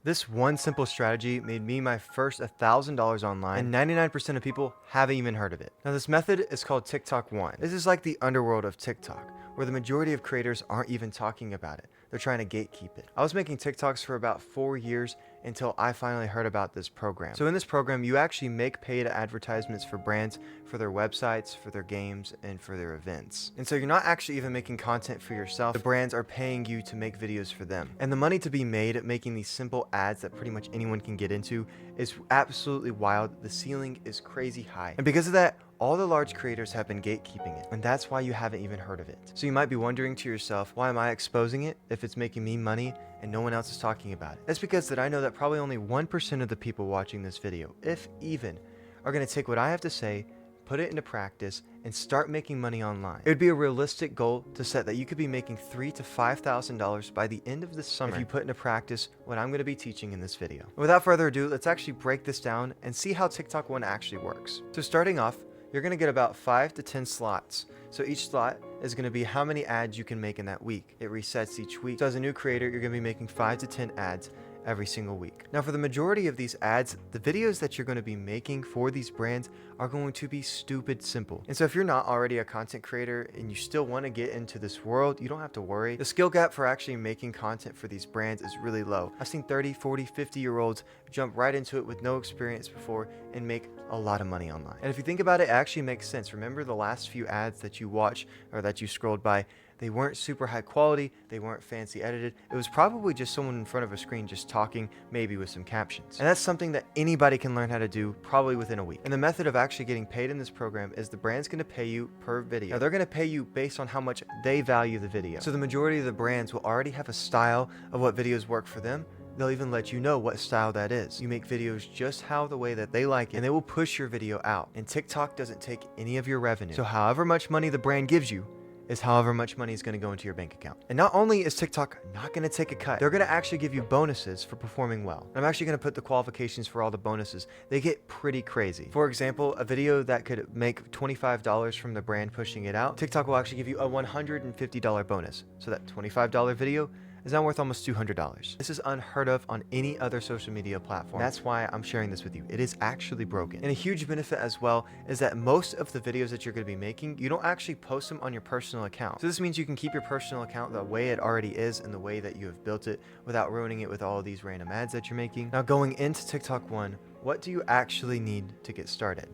This one simple strategy made me my first $1,000 online, and 99% of people haven't even heard of it. Now, this method is called TikTok One. This is like the underworld of TikTok, where the majority of creators aren't even talking about it. They're trying to gatekeep it. I was making TikToks for about 4 years until I finally heard about this program. So in this program, you actually make paid advertisements for brands, for their websites, for their games, and for their events. And so you're not actually even making content for yourself. The brands are paying you to make videos for them. And the money to be made at making these simple ads that pretty much anyone can get into is absolutely wild. The ceiling is crazy high. And because of that, all the large creators have been gatekeeping it, and that's why you haven't even heard of it. So you might be wondering to yourself, why am I exposing it if it's making me money and no one else is talking about it? That's because that I know that probably only 1% of the people watching this video, if even, are going to take what I have to say, put it into practice, and start making money online. It would be a realistic goal to set that you could be making $3,000 to $5,000 by the end of this summer if you put into practice what I'm going to be teaching in this video. And without further ado, let's actually break this down and see how TikTok One actually works. So starting off, you're going to get about 5 to 10 slots. So each slot is going to be how many ads you can make in that week. It resets each week. So as a new creator, you're going to be making 5 to 10 ads every single week. Now for the majority of these ads, the videos that you're going to be making for these brands are going to be stupid simple. And so if you're not already a content creator and you still want to get into this world, you don't have to worry. The skill gap for actually making content for these brands is really low. I've seen 30, 40, 50-year-olds jump right into it with no experience before and make a lot of money online. And if you think about it, it actually makes sense. Remember the last few ads that you watch or that you scrolled by, they weren't super high quality, they weren't fancy edited. It was probably just someone in front of a screen just talking, maybe with some captions. And that's something that anybody can learn how to do probably within a week. And the method of actually getting paid in this program is the brand's gonna pay you per video. Now they're gonna pay you based on how much they value the video. So the majority of the brands will already have a style of what videos work for them. They'll even let you know what style that is. You make videos just how the way that they like it, and they will push your video out. And TikTok doesn't take any of your revenue. So however much money the brand gives you is however much money is going to go into your bank account. And not only is TikTok not going to take a cut, they're going to actually give you bonuses for performing well. And I'm actually going to put the qualifications for all the bonuses. They get pretty crazy. For example, a video that could make $25 from the brand pushing it out, TikTok will actually give you a $150 bonus. So that $25 video is now worth almost $200. This is unheard of on any other social media platform. That's why I'm sharing this with you. It is actually broken. And a huge benefit as well is that most of the videos that you're going to be making, you don't actually post them on your personal account. So this means you can keep your personal account the way it already is and the way that you have built it without ruining it with all of these random ads that you're making. Now going into TikTok One, what do you actually need to get started?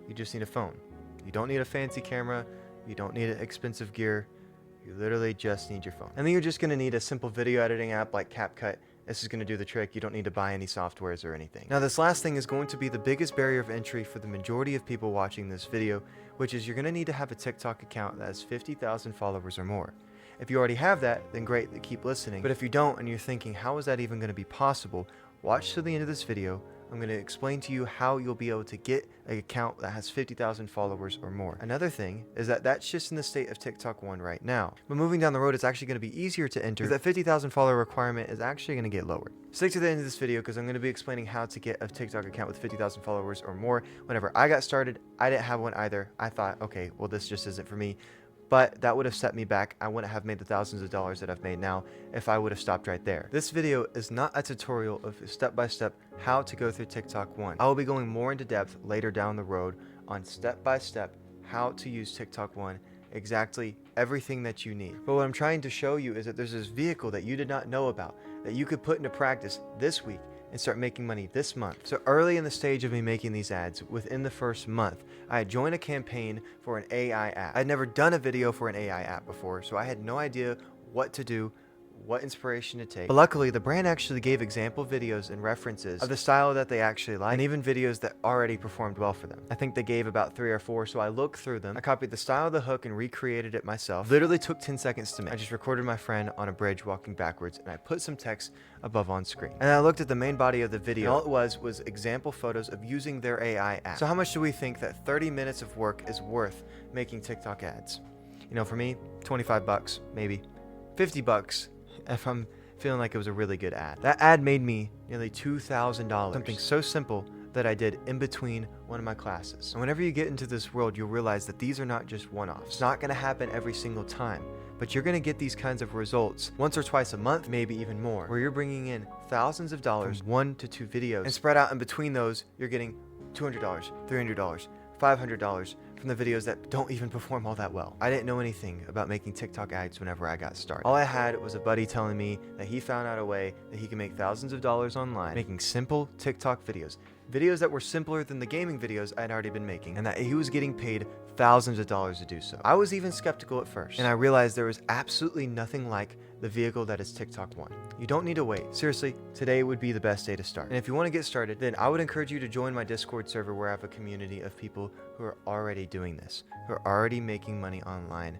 You just need a phone. You don't need a fancy camera. You don't need expensive gear. You literally just need your phone. And then you're just gonna need a simple video editing app like CapCut. This is gonna do the trick. You don't need to buy any softwares or anything. Now this last thing is going to be the biggest barrier of entry for the majority of people watching this video, which is you're gonna need to have a TikTok account that has 50,000 followers or more. If you already have that, then great, keep listening. But if you don't and you're thinking, how is that even gonna be possible? Watch to the end of this video. I'm going to explain to you how you'll be able to get an account that has 50,000 followers or more. Another thing is that that's just in the state of TikTok One right now. But moving down the road, it's actually going to be easier to enter. That 50,000 follower requirement is actually going to get lowered. Stick to the end of this video because I'm going to be explaining how to get a TikTok account with 50,000 followers or more. Whenever I got started, I didn't have one either. I thought, okay, well, this just isn't for me. But that would have set me back. I wouldn't have made the thousands of dollars that I've made now if I would have stopped right there. This video is not a tutorial of step-by-step how to go through TikTok One. I will be going more into depth later down the road on step-by-step how to use TikTok One, exactly everything that you need. But what I'm trying to show you is that there's this vehicle that you did not know about that you could put into practice this week and start making money this month. So early in the stage of me making these ads, within the first month, I had joined a campaign for an AI app. I'd never done a video for an AI app before, so I had no idea what to do, what inspiration to take. But luckily, the brand actually gave example videos and references of the style that they actually like, and even videos that already performed well for them. I think they gave about 3 or 4, so I looked through them. I copied the style of the hook and recreated it myself. Literally took 10 seconds to make. I just recorded my friend on a bridge walking backwards, and I put some text above on screen. And I looked at the main body of the video, and all it was example photos of using their AI app. So how much do we think that 30 minutes of work is worth making TikTok ads? You know, for me, 25 bucks, maybe 50 bucks. If I'm feeling like it was a really good ad. That ad made me nearly $2,000. Something so simple that I did in between one of my classes. And whenever you get into this world, you'll realize that these are not just one-offs. It's not gonna happen every single time. but you're going to get these kinds of results once or twice a month, maybe even more, where you're bringing in thousands of dollars from 1 to 2 videos, and spread out in between those, you're getting $200, $300, $500 from the videos that don't even perform all that well. I didn't know anything about making TikTok ads whenever I got started. All I had was a buddy telling me that he found out a way that he could make thousands of dollars online making simple TikTok videos. Videos that were simpler than the gaming videos I'd already been making, and that he was getting paid thousands of dollars to do so. I was even skeptical at first, and I realized there was absolutely nothing like the vehicle that is TikTok One. You don't need to wait. Seriously, today would be the best day to start. And if you want to get started, then I would encourage you to join my Discord server, where I have a community of people who are already doing this, who are already making money online.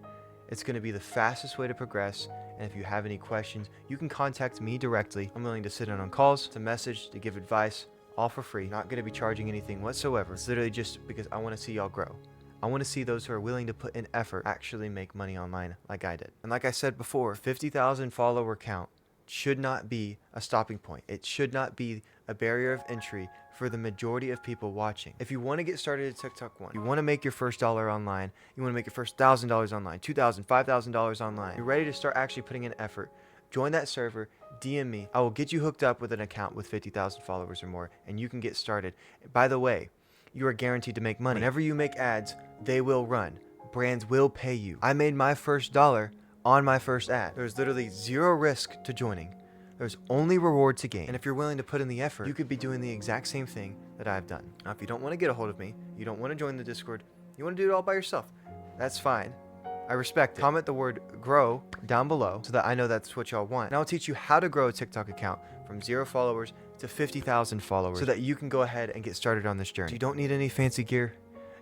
It's going to be the fastest way to progress, and if you have any questions, you can contact me directly. I'm willing to sit in on calls, to message, to give advice, all for free. Not going to be charging anything whatsoever. It's literally just because I want to see y'all grow. I want to see those who are willing to put in effort actually make money online like I did. And like I said before, 50,000 follower count should not be a stopping point. It should not be a barrier of entry for the majority of people watching. If you want to get started at TikTok One, you want to make your first dollar online, you want to make your first $1,000 online, $2,000, $5,000 online, you're ready to start actually putting in effort, join that server, DM me. I will get you hooked up with an account with 50,000 followers or more, and you can get started. By the way, you are guaranteed to make money. Whenever you make ads, they will run. Brands will pay you. I made my first dollar on my first ad. There's literally zero risk to joining. There's only reward to gain. And if you're willing to put in the effort, you could be doing the exact same thing that I've done. Now, if you don't want to get a hold of me, you don't want to join the Discord, you want to do it all by yourself, that's fine. I respect it. Comment the word grow down below so that I know that's what y'all want. And I'll teach you how to grow a TikTok account from 0 followers to 50,000 followers so that you can go ahead and get started on this journey. You don't need any fancy gear.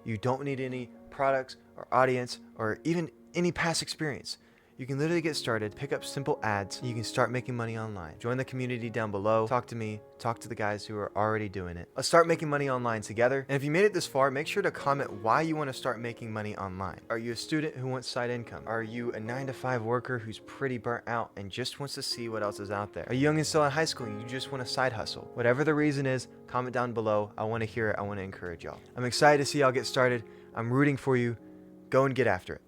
You don't need any products or audience or even any past experience. You can literally get started, pick up simple ads, and you can start making money online. Join the community down below, talk to me, talk to the guys who are already doing it. Let's start making money online together. And if you made it this far, make sure to comment why you want to start making money online. Are you a student who wants side income? Are you a 9-to-5 worker who's pretty burnt out and just wants to see what else is out there? Are you young and still in high school and you just want a side hustle? Whatever the reason is, comment down below. I want to hear it. I want to encourage y'all. I'm excited to see y'all get started. I'm rooting for you. Go and get after it.